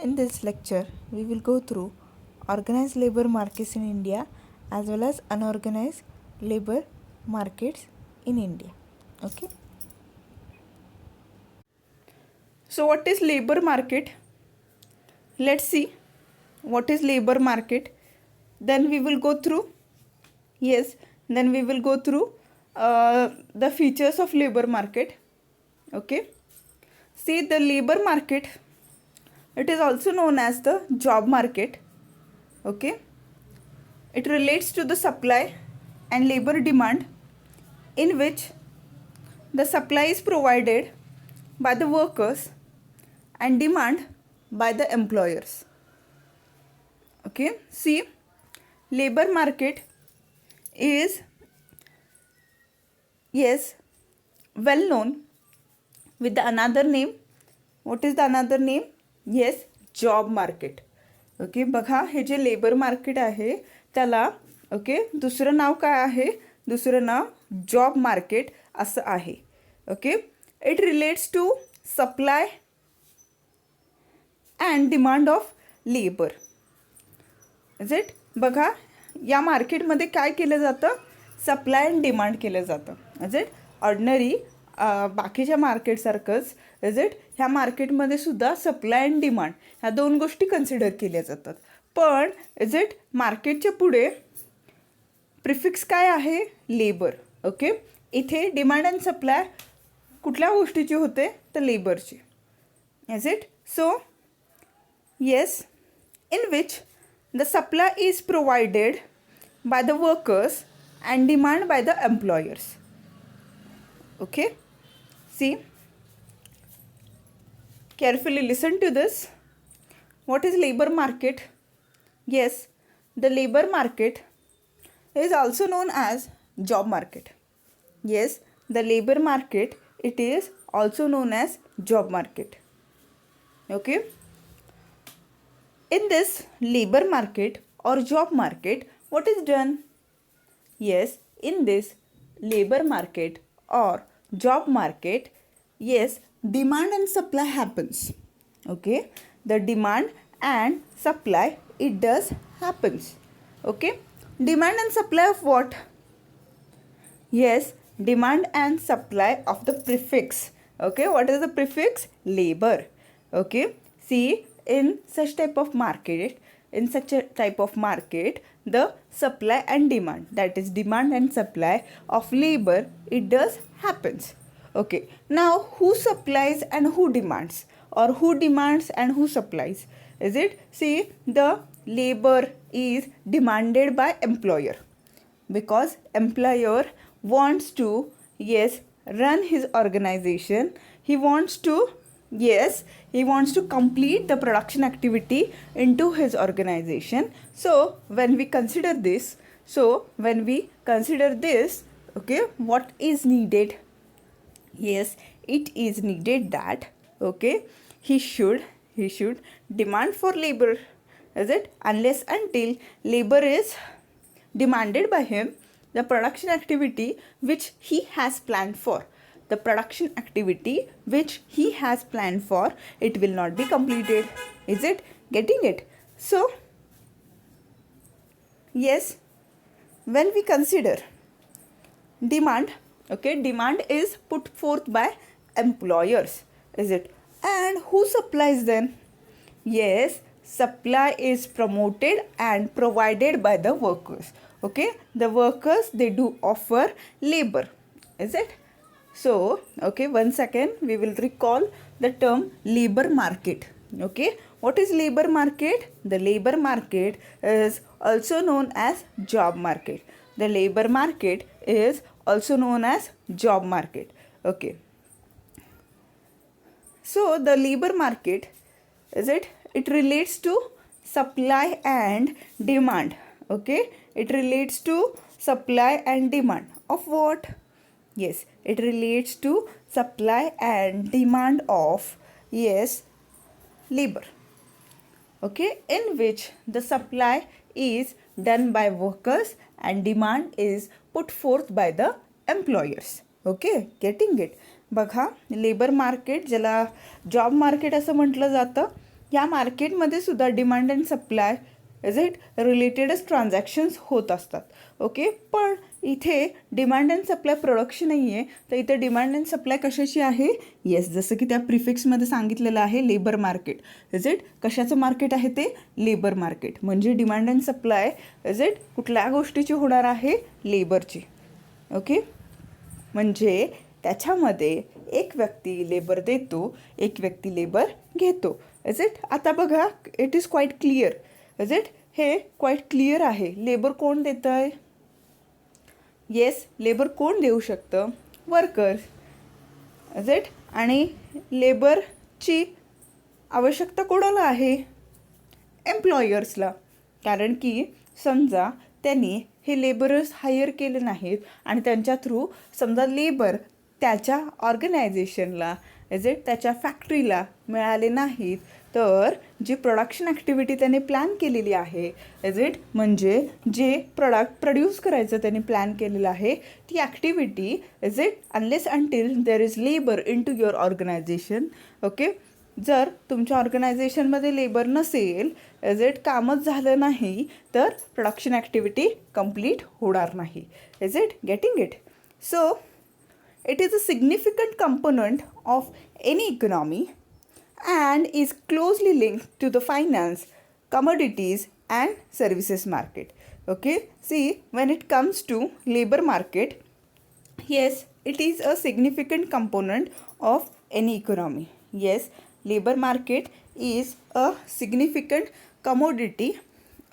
In this lecture, we will go through organized labor markets in India as well as unorganized labor markets in India. Okay. So what is labor market? Let's see what is labor market. Then we will go through the features of labor market. Okay. See, the labor market, it is also known as the job market. Okay. It relates to the supply and labor demand, in which the supply is provided by the workers and demand by the employers. Okay. See, labor market is well known with the another name. What is the another name? Yes, job market. Okay, बघा हे जे labour market आहे त्याला दुसरं नाव काय आहे? दुसरं नाव job market असं आहे. Okay, it relates to supply and demand of labour. Is it? बघा या मार्केटमध्ये काय केलं जातं? सप्लाय अँड डिमांड केलं जातं. Is it? ऑर्डिनरी बाकीच्या मार्केटसारखंच इज इट ह्या मार्केटमध्ये सुद्धा सप्लाय अँड डिमांड ह्या दोन गोष्टी कन्सिडर केल्या जातात. पण इज इट मार्केटच्या पुढे प्रिफिक्स काय आहे? लेबर. ओके, इथे डिमांड अँड सप्लाय कुठल्या गोष्टीची होते? तर लेबरची. Is it? So yes, in which the supply is provided by the workers and demand by the employers. Okay, see, carefully listen to this. What is labor market? Yes, the labor market is also known as job market. Yes, the labor market, it is also known as job market. Okay, in this labor market or job market, what is done? Yes, in this labor market or job market, yes, demand and supply happens. Okay, the demand and supply, it does happens. Okay, demand and supply of what? Yes, demand and supply of the prefix. Okay, what is the prefix? Labor. Okay, see, in such type of market, the supply and demand, that is demand and supply of labor, it does happens. Okay, now who supplies and who demands, or who demands and who supplies? Is it? See, the labor is demanded by employer, because employer wants to run his organization. He wants to complete the production activity into his organization. So when we consider this, okay, what is needed? Yes, it is needed that he should demand for labor. Is it? Unless until labor is demanded by him, the production activity which he has planned for, it will not be completed. Is it? Getting it? So yes, when we consider demand, demand is put forth by employers. Is it? And who supplies then? Yes, supply is promoted and provided by the workers. Okay, the workers, they do offer labor. Is it? So once again we will recall the term labor market. Okay, what is labor market? The labor market is also known as job market. The labor market is also known as job market. Okay, so the labor market, is it? It relates to supply and demand. Okay, it relates to supply and demand of what? Yes, it relates to supply and demand of labor. Okay, in which the supply is done by workers and demand is put forth by the employers. Okay, getting it? बघा, labour market ज्याला job market असं म्हटलं जातं, या मार्केटमध्ये सुद्धा demand and supply is it रिलेटेडच transactions होत असतात. ओके, पण इथे डिमांड अँड सप्लाय प्रोडक्शन नाही आहे, तर इथे डिमांड अँड सप्लाय कशाची आहे? येस, जसं की त्या प्रिफिक्समध्ये सांगितलेलं आहे लेबर मार्केट. इज इट कशाचं मार्केट आहे ते? Labour market. म्हणजे demand and supply is it कुठल्या गोष्टीची होणार आहे? लेबरची. ओके, म्हणजे त्याच्यामध्ये एक व्यक्ती लेबर देतो, एक व्यक्ती लेबर घेतो. इज इट आता बघा, it is quite clear. Is it हे क्वाईट क्लिअर आहे. लेबर कोण देतं आहे? येस, लेबर कोण देऊ शकतं? वर्कर्स. इज इट आणि लेबरची आवश्यकता कोणाला आहे? एम्प्लॉयर्सला. कारण की समजा त्यांनी हे लेबरर्स हायर केले नाहीत आणि त्यांच्या थ्रू समजा लेबर त्याच्या ऑर्गनायझेशनला इज इट त्याच्या फॅक्टरीला मिळाले नाहीत, तर जी प्रोडक्शन ॲक्टिव्हिटी त्याने प्लॅन केलेली आहे इज इट म्हणजे जे प्रोडक्ट प्रोड्यूस करायचं त्याने प्लॅन केलेलं आहे, ती activity is it unless until there is labour into your organisation. Okay, जर तुमच्या ऑर्गनायझेशनमध्ये लेबर नसेल, इज इट कामच झालं नाही, तर प्रोडक्शन ॲक्टिव्हिटी कंप्लीट होणार नाही. Is it getting it? So it is a significant component of any economy and is closely linked to the finance, commodities and services market. Okay, see, when it comes to labor market, yes, it is a significant component of any economy. Yes, labor market is a significant commodity.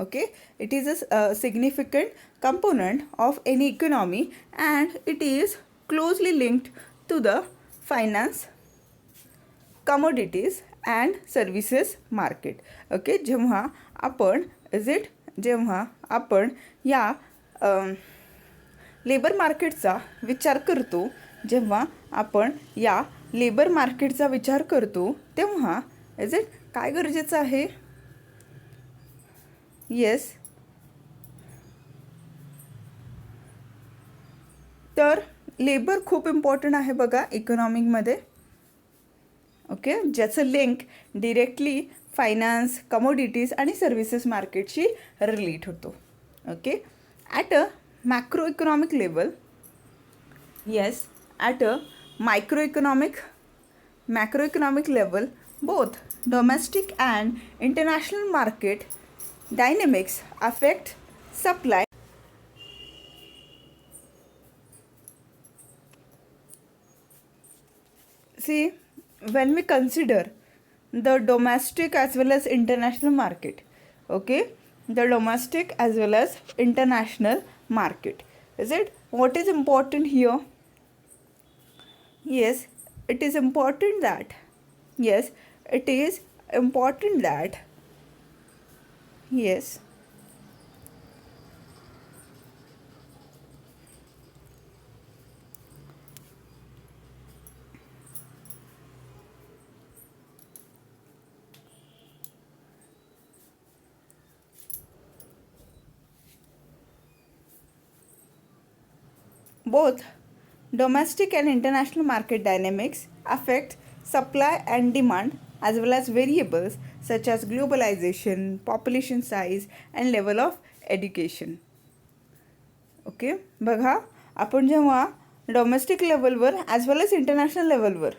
Okay, it is a significant component of any economy and it is closely linked to the finance, commodities and services market. Okay, जेव्हा आपण जेव्हा आपण या labour मार्केटचा विचार करतो, जेव्हा आपण या लेबर मार्केटचा विचार करतो, तेव्हा इज इट काय गरजेचं आहे? येस, तर लेबर खूप इम्पॉर्टंट आहे बघा इकॉनॉमिकमध्ये. ओके, ज्याचं लिंक डिरेक्टली फायनान्स, कमोडिटीज आणि सर्व्हिसेस मार्केटशी रिलेट होतो. Okay, at a macro economic level, yes, at a macro economic level, both domestic and international market dynamics affect supply. See, when we consider the domestic as well as international market, okay, the domestic as well as international market, is it what is important here? Yes, it is important that, yes, it is important that, yes, both domestic and international market dynamics affect supply and demand as well as variables such as globalization, population size and level of education. Okay, बघा, आपण जेव्हा domestic लेवलवर as well as international लेवलवर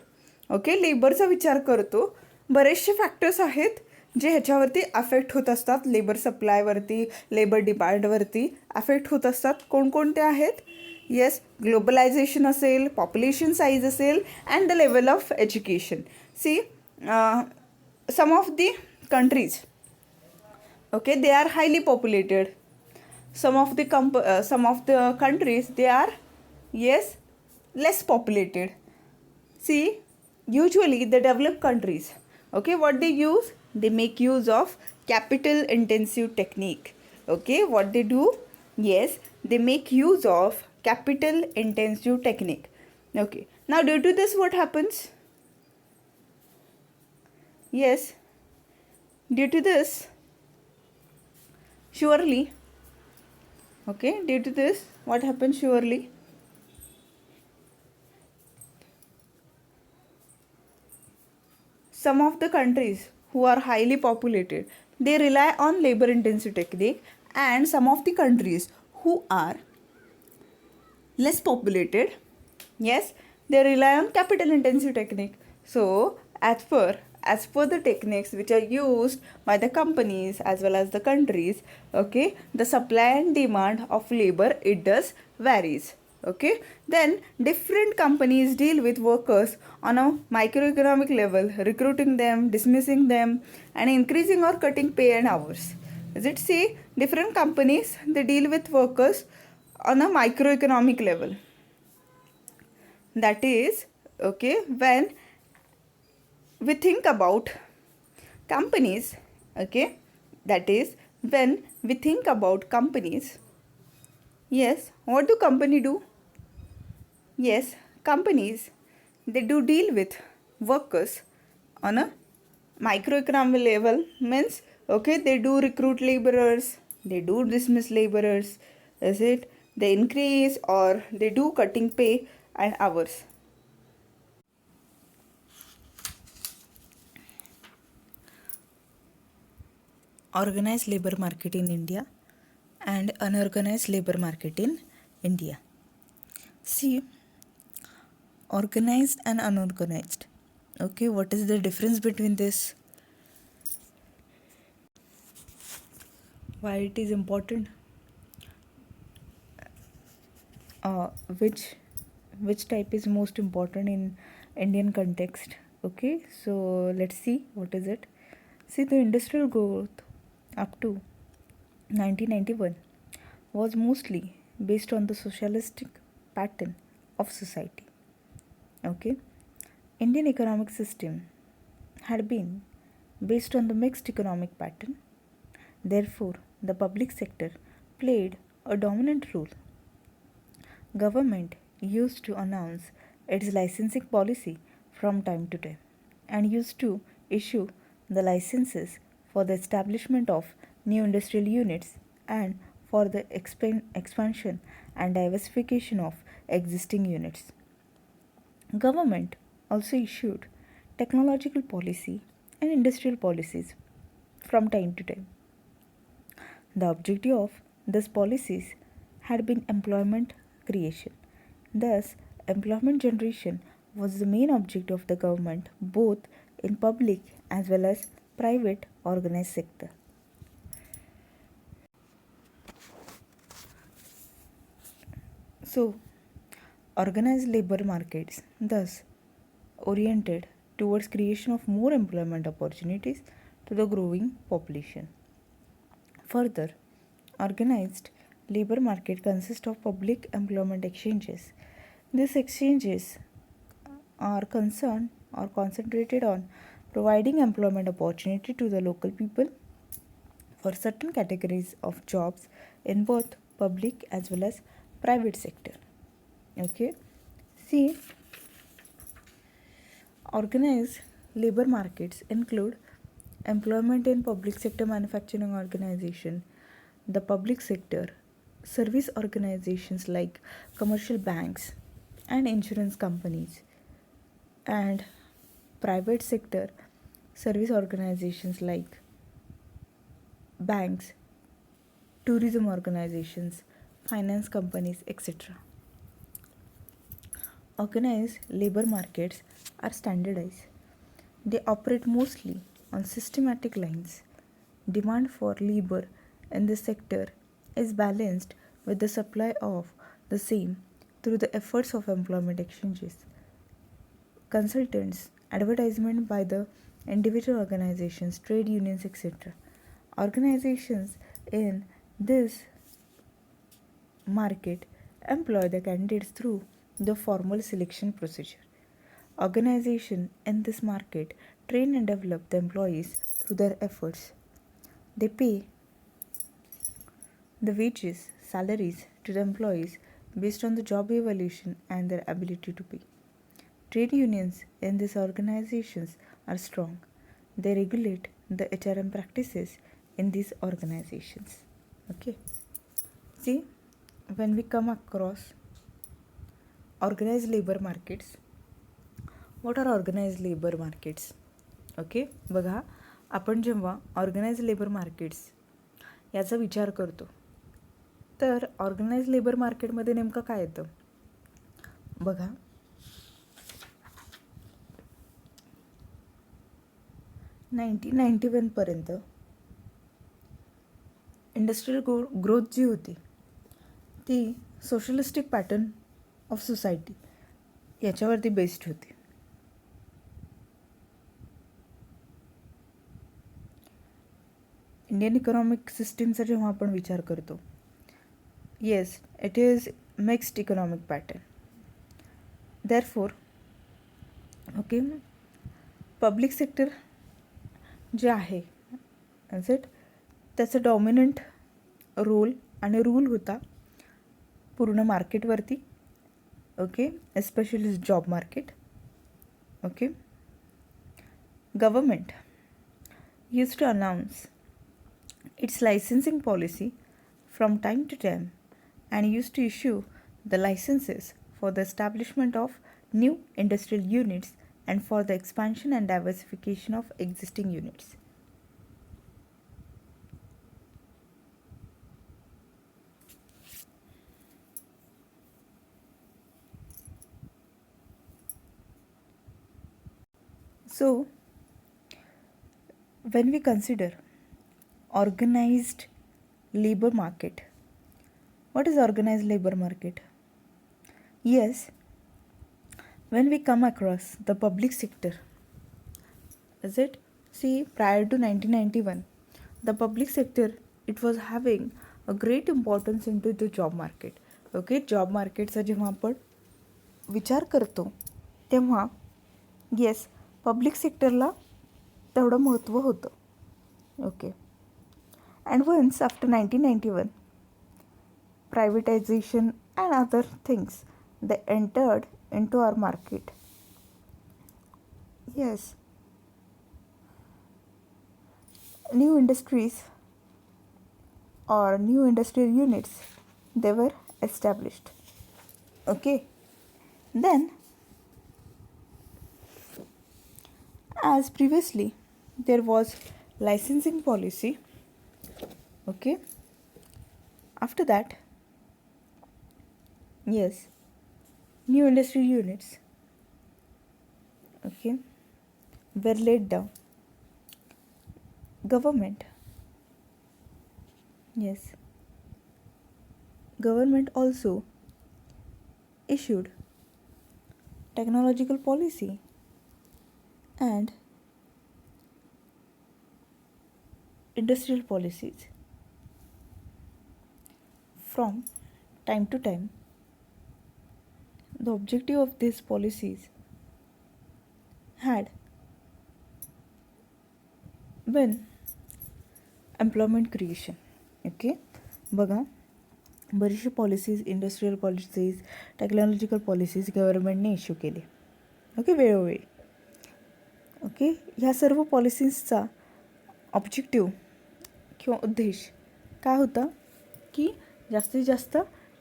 okay लेबरचा विचार करतो, बरेचसे factors आहेत जे ह्याच्यावरती अफेक्ट होत असतात. लेबर सप्लायवरती, लेबर डिमांडवरती अफेक्ट होत असतात. कोणकोणते आहेत? येस, ग्लोबलायझेशन असेल, पॉप्युलेशन साईज असेल and the level of education. See, some of the countries, okay, they are highly populated. Some of the countries, they are, yes, less populated. See, usually the developed countries, okay, what they use? They make use of capital intensive technique. Okay, what they do? Yes, they make use of capital intensive technique. Okay, now due to this what happens? Yes, due to this, surely, okay, due to this what happens? Surely, some of the countries who are highly populated, they rely on labor intensive technique, and some of the countries who are less populated, yes, they rely on capital intensive technique. So as per the techniques which are used by the companies as well as the countries, okay, the supply and demand of labor, it does varies. Okay, then different companies deal with workers on a microeconomic level, recruiting them, dismissing them, and increasing or cutting pay and hours. Is it? See, different companies, they deal with workers on a microeconomic level. That is, okay, when we think about companies, okay, that is, when we think about companies, yes, what do company do? Yes, companies, they do deal with workers on a microeconomic level, means, okay, they do recruit laborers, they do dismiss laborers, is it, they increase or they do cutting pay and hours. Organized labor market in India and unorganized labor market in India. See, organized and unorganized. Okay, what is the difference between this? Why it is important? Uh, which which type is most important in Indian context? Okay, so let's see what is it. See, the industrial growth up to 1991 was mostly based on the socialistic pattern of society. Okay, Indian economic system had been based on the mixed economic pattern. Therefore, the public sector played a dominant role. Government used to announce its licensing policy from time to time and used to issue the licenses for the establishment of new industrial units and for the expansion and diversification of existing units. Government also issued technological policy and industrial policies from time to time. The objective of these policies had been employment creation. Thus, employment generation was the main object of the government both in public as well as private organized sector. So, organized labor markets thus oriented towards creation of more employment opportunities to the growing population. Further, organized labor market consists of public employment exchanges. These exchanges are concerned or concentrated on providing employment opportunity to the local people for certain categories of jobs in both public as well as private sector. Okay, see, organized labor markets include employment in public sector manufacturing organization, the public sector, service organizations like commercial banks and insurance companies, and private sector service organizations like banks, tourism organizations, finance companies, etc. Organized labor markets are standardized. They operate mostly on systematic lines. Demand for labor in this sector is balanced with the supply of the same through the efforts of employment exchanges, consultants, advertisement by the individual organizations, trade unions, etc. Organizations in this market employ the candidates through the formal selection procedure. Organizations in this market train and develop the employees through their efforts. They pay the wages, salaries to the employees based on the job evaluation and their ability to pay. Trade unions in these organizations are strong. They regulate the HRM practices in these organizations. Okay. See, when we come across organized labor markets, what are organized labor markets? Okay, बघा, आपण जेव्हा organise labour markets याचा विचार करतो तर organise labour मार्केटमध्ये नेमकं काय येतं बघा. 1991पर्यंत इंडस्ट्रियल ग्रोथ जी होती ती सोशलिस्टिक पॅटर्न ऑफ सोसायटी याच्यावरती बेस्ड होती. इंडियन इकॉनॉमिक सिस्टीमचा जेव्हा आपण विचार करतो, yes it is mixed economic pattern. Therefore okay public sector जे आहे इट त्याचं डॉमिनंट रोल आणि रूल होता पूर्ण मार्केटवरती. Okay especially job market. Okay government used to announce its licensing policy from time to time and used to issue the licenses for the establishment of new industrial units and for the expansion and diversification of existing units. So, when we consider organized labor market, what is organized labor market? Yes, when we come across the public sector, is it? See, prior to 1991, the public sector, it was having a great importance into the job market. Okay, job marketचा जेव्हा आपण विचार करतो तेव्हा yes public सेक्टरला तेवढं महत्त्व होतं. Okay and ones after 1991 privatization and other things they entered into our market. Yes, new industries or new industrial units they were established. Okay, then as previously there was licensing policy. Okay, after that yes new industrial units okay were laid down. Government yes government also issued technological policy and industrial policies. From time to time, the objective of these policies had been employment creation. Okay, बघा बरीचशी policies industrial policies technological policies गव्हर्नमेंटने issue केली. Okay वेळोवेळी. Okay ह्या सर्व पॉलिसीजचा objective किंवा उद्देश काय होता की जास्तीत जास्त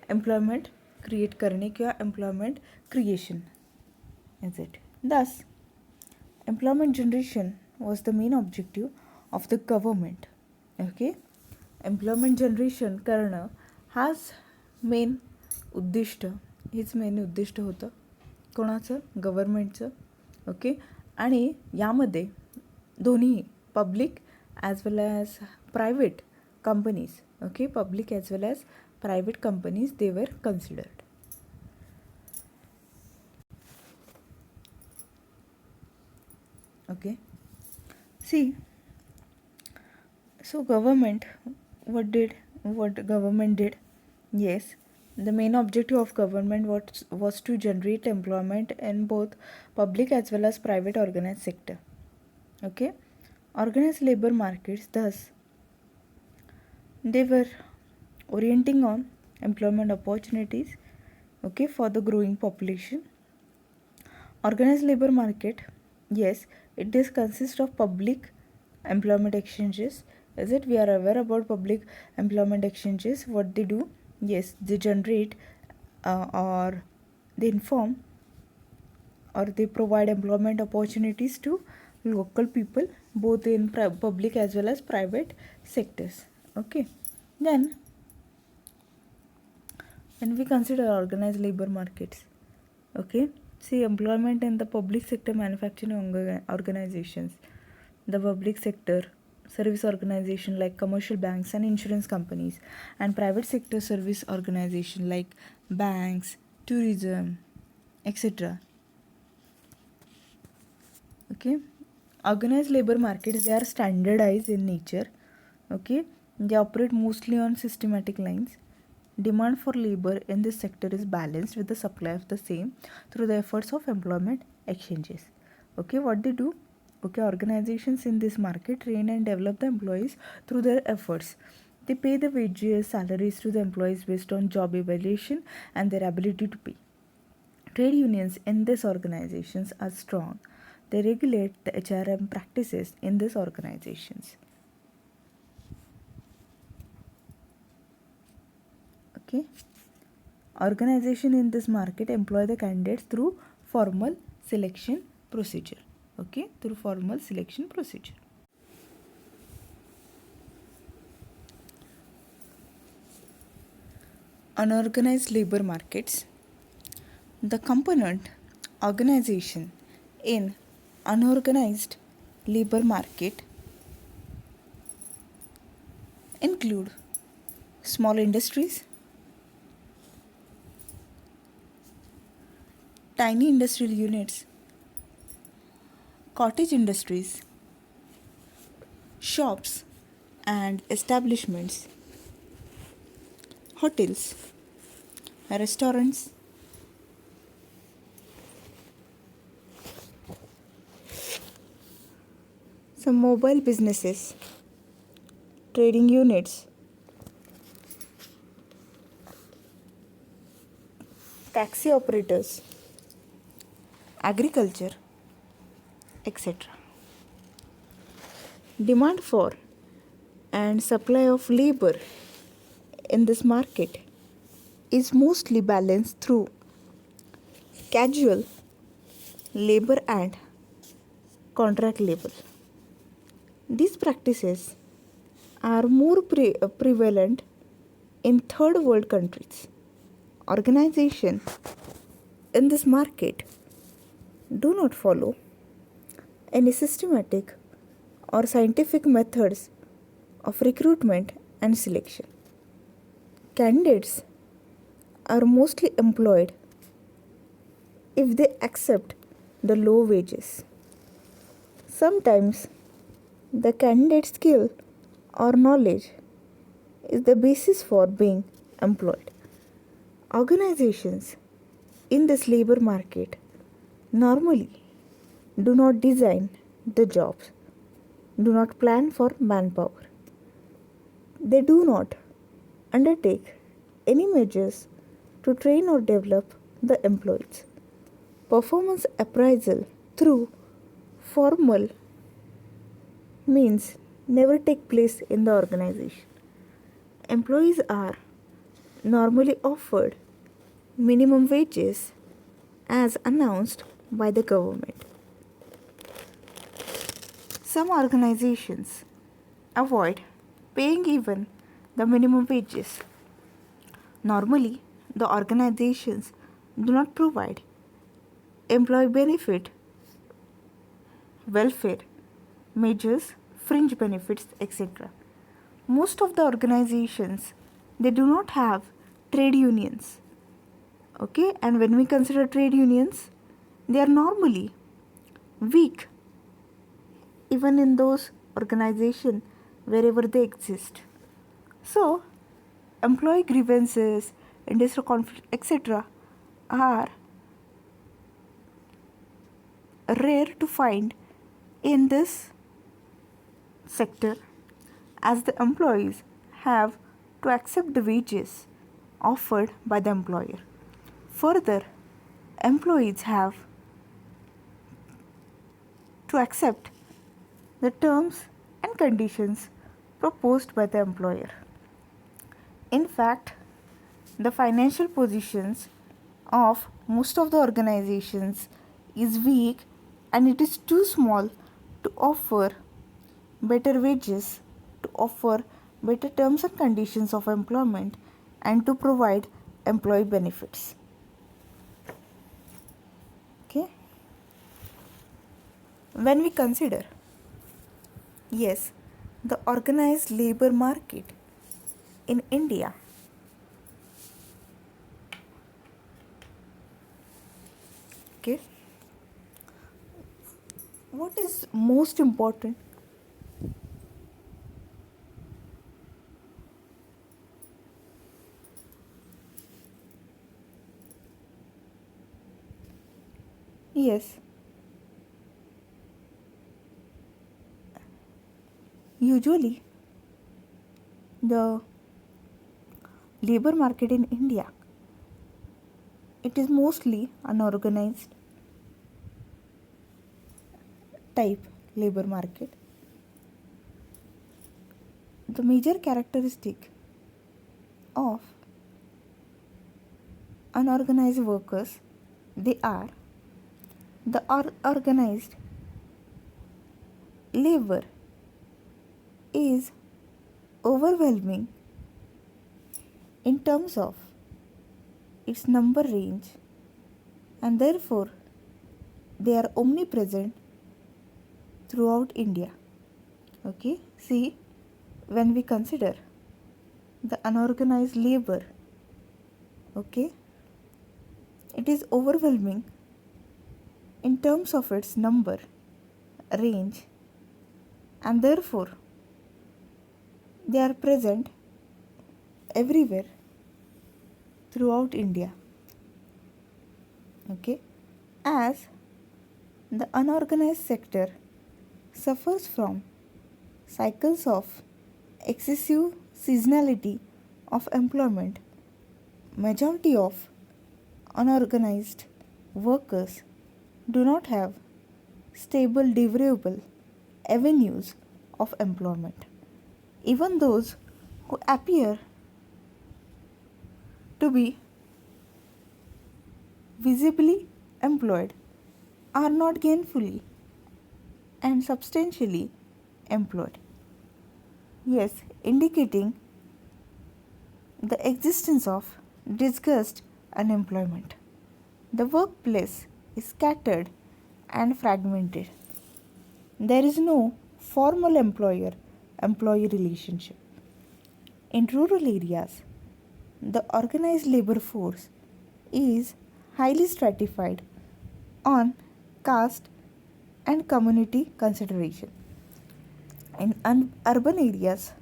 एम्प्लॉयमेंट क्रिएट करणे किंवा एम्प्लॉयमेंट क्रिएशन इज इट. दस employment generation was the main objective of the government. Okay employment generation करणं हाच मेन उद्दिष्ट हेच मेन उद्दिष्ट होतं कोणाचं गव्हर्मेंटचं. ओके आणि यामध्ये दोन्ही public as well as private companies okay public as well as private companies they were considered. Okay see so government what government did. Yes, the main objective of government was to generate employment in both public as well as private organized sector. Okay organized labor markets thus they were orienting on employment opportunities okay for the growing population. Organized labor market yes it does consist of public employment exchanges. Is it? We are aware about public employment exchanges. What they do? Yes, they generate or they inform or they provide employment opportunities to local people both in public as well as private sectors. Okay, then when we consider organized labor markets, okay, see employment in the public sector manufacturing organizations, the public sector service organization like commercial banks and insurance companies, and private sector service organization like banks, tourism, etc. Okay, organized labor markets, they are standardized in nature. Okay, they operate mostly on systematic lines. Demand for labor in this sector is balanced with the supply of the same through the efforts of employment exchanges. Okay, what they do? Okay, organizations in this market train and develop the employees through their efforts. They pay the wages, salaries to the employees based on job evaluation and their ability to pay. Trade unions in these organizations are strong. They regulate the HRM practices in these organizations. Okay. Organization in this market employ the candidates through formal selection procedure. Okay, through formal selection procedure. Unorganized labor markets. The component organization in unorganized labor market include small industries, tiny industrial units, cottage industries, shops and establishments, hotels, restaurants, some mobile businesses, trading units, taxi operators, agriculture, etc. Demand for and supply of labor in this market is mostly balanced through casual labor and contract labor. These practices are more prevalent in third world countries. Organizations in this market do not follow any systematic or scientific methods of recruitment and selection. Candidates are mostly employed if they accept the low wages. Sometimes the candidate skill or knowledge is the basis for being employed. Organizations in this labor market normally do not design the jobs, do not plan for manpower. They do not undertake any measures to train or develop the employees. Performance appraisal through formal means never take place in the organization. Employees are normally offered minimum wages as announced by the government. Some organizations avoid paying even the minimum wages. Normally, the organizations do not provide employee benefit, welfare measures, fringe benefits, etc. Most of the organizations, they do not have trade unions. Okay, and when we consider trade unions, they are normally weak even in those organizations wherever they exist. So, employee grievances, industrial conflict, etc. are rare to find in this sector, as the employees have to accept the wages offered by the employer. Further, employees have to accept the terms and conditions proposed by the employer. In fact, the financial positions of most of the organizations is weak and it is too small to offer better wages, to offer better terms and conditions of employment, and to provide employee benefits. Okay? When we consider, yes, the organized labor market in India, okay, what is most important? Yes, usually the labor market in India, it is mostly unorganized type labor market. The major characteristic of unorganized workers, they are the organized labor is overwhelming in terms of its number range, and therefore they are omnipresent throughout India. Okay, see, when we consider the unorganized labor, okay, it is overwhelming in terms of its number, range, and therefore they are present everywhere throughout India. Okay, as the unorganized sector suffers from cycles of excessive seasonality of employment, majority of unorganized workers do not have stable deliverable avenues of employment. Even those who appear to be visibly employed are not gainfully and substantially employed. Yes, indicating the existence of disguised unemployment. The workplace is scattered and fragmented. There is no formal employer employee relationship. In rural areas, the organized labor force is highly stratified on caste and community consideration. In urban areas,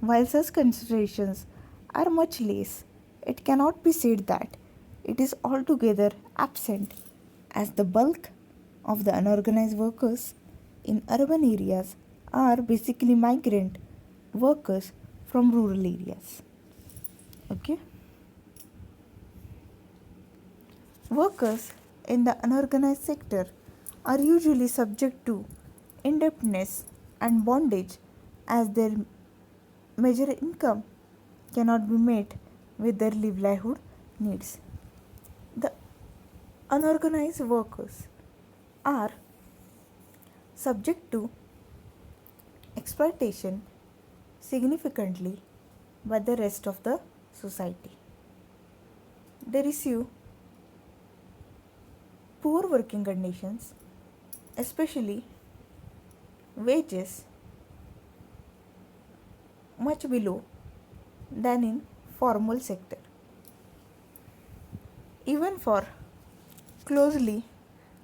while such considerations are much less, it cannot be said that it is altogether absent, as the bulk of the unorganized workers in urban areas are basically migrant workers from rural areas. Okay? Workers in the unorganized sector are usually subject to indebtedness and bondage, as their major income cannot be met with their livelihood needs. The unorganized workers are subject to exploitation significantly by the rest of the society. They receive poor working conditions, especially wages much below than in formal sector. Even for closely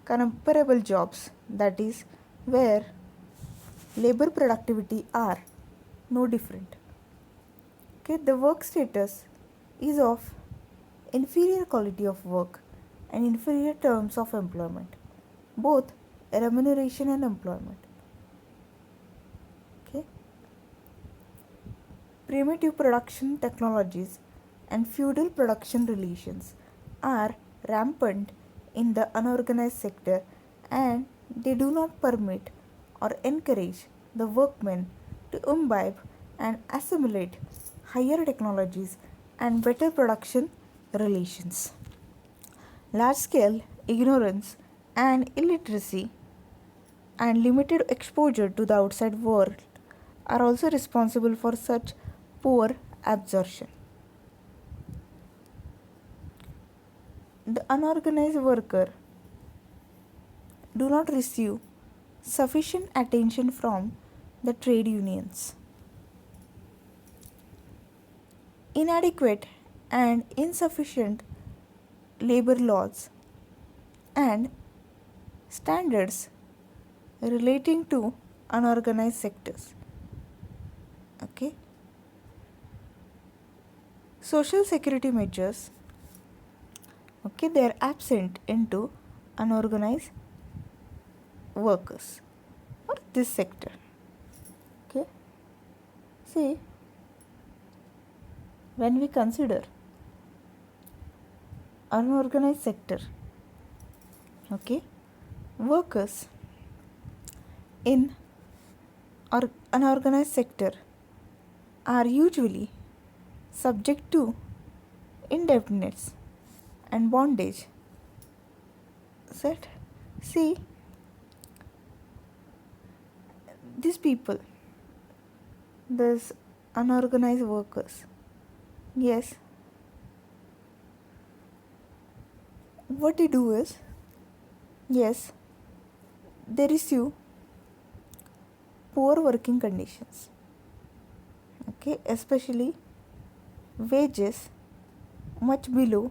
comparable jobs, that is where labor productivity are no different. Okay, the work status is of inferior quality of work and inferior terms of employment, both remuneration and employment. Okay. Primitive production technologies and feudal production relations are rampant in the unorganized sector, and they do not permit or encourage the workmen to imbibe and assimilate higher technologies and better production relations. Large scale ignorance and illiteracy and limited exposure to the outside world are also responsible for such poor absorption. The unorganized worker do not receive sufficient attention from the trade unions. Inadequate and insufficient labor laws and standards relating to unorganized sectors. Okay. Social security measures, okay, they are absent into unorganized workers or this sector. Okay. See, when we consider unorganized sector, okay, workers in unorganized sector are usually subject to indebtedness and bondage. Set. See, these people, these unorganized workers, yes, what they do is, yes, they receive poor working conditions, okay, especially wages much below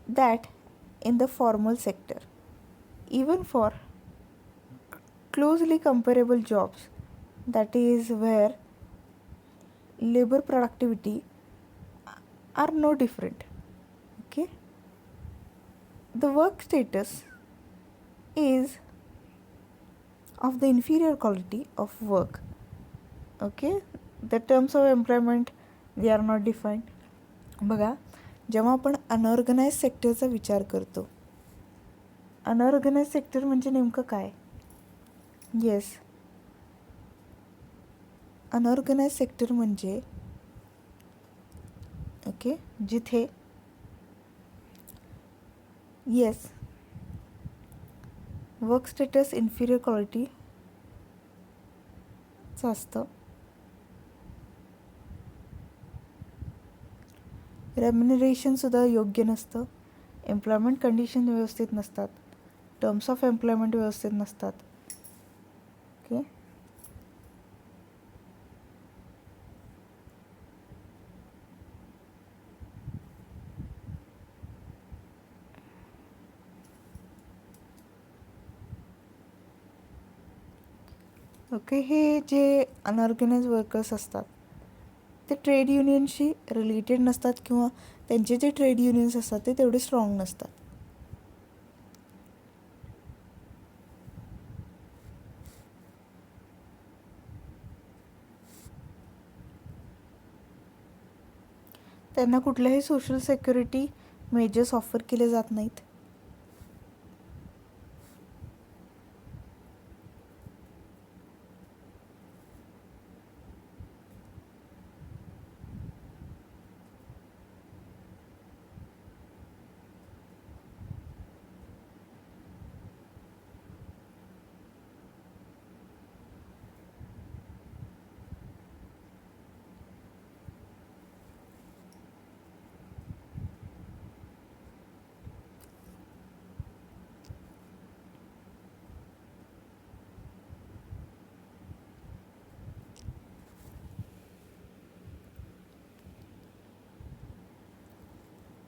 that in the formal sector. Even for closely comparable jobs, that is where labor productivity are no different. Okay, the work status is of the inferior quality of work. Okay, the terms of employment, they are not defined. बघा, जेव्हा आपण unorganise सेक्टरचा विचार करतो, unorganise sector म्हणजे नेमकं काय? Yes, unorganise sector म्हणजे okay, जिथे येस वर्क स्टेटस इन्फिरियर क्वालिटीचं असतं, रेम्युनरेशनसुद्धा योग्य नसतं, एम्प्लॉयमेंट कंडिशन व्यवस्थित नसतात, टर्म्स ऑफ एम्प्लॉयमेंट व्यवस्थित नसतात. ओके, ओके, हे जे अनऑर्गनाइज वर्कर्स असतात ते ट्रेड युनियनशी रिलेटेड नसतात किंवा त्यांचे जे ट्रेड युनियन्स असतात ते तेवढे स्ट्रॉंग नसतात. त्यांना कुठल्याही सोशल सिक्युरिटी मेजर्स ऑफर केले जात नाहीत.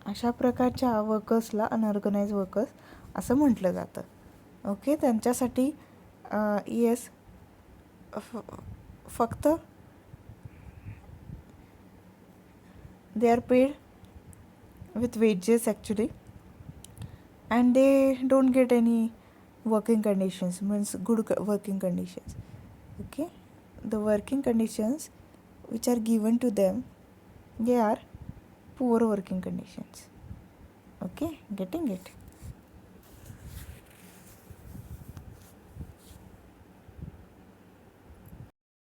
अशा प्रकारच्या वर्कर्सला अनऑर्गनाइज वर्कर्स असं म्हटलं जातं. ओके, त्यांच्यासाठी येस फक्त they are paid with wages actually and they don't get any working conditions, means good working conditions. Okay, the working conditions which are given to them, they are poor working conditions. Okay, getting it?